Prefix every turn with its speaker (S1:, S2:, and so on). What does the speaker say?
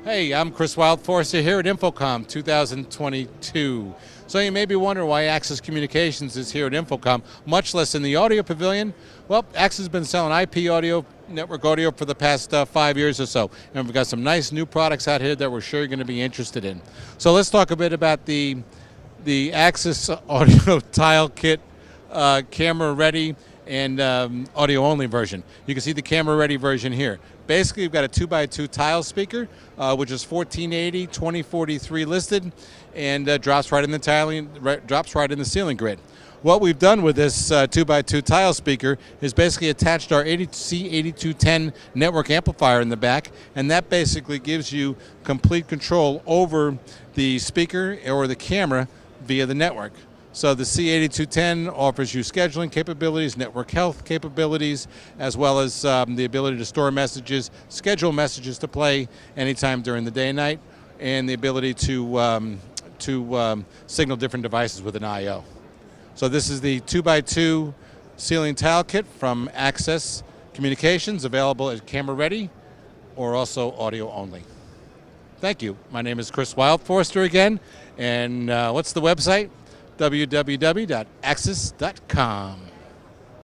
S1: Hey, I'm Chris Wildforster here at InfoComm 2022. So you may be wondering why Axis Communications is here at InfoComm, much less in the audio pavilion. Well, Axis has been selling IP audio, network audio for the past 5 years or so. And we've got some nice new products out here that we're sure you're going to be interested in. So let's talk a bit about the Axis audio tile kit, camera ready and audio only version. You can see the camera ready version here. Basically, we've got a 2x2 tile speaker, which is 1480, 2043 listed, and drops right in the ceiling grid. What we've done with this 2x2 tile speaker is basically attached our C8210 network amplifier in the back, and that basically gives you complete control over the speaker or the camera via the network. So the C8210 offers you scheduling capabilities, network health capabilities, as well as the ability to store messages, schedule messages to play anytime during the day and night, and the ability to signal different devices with an I/O. So this is the 2x2 ceiling tile kit from Axis Communications, available as camera ready or also audio only. Thank you. My name is Chris Wildforster again, and what's the website? www.axis.com.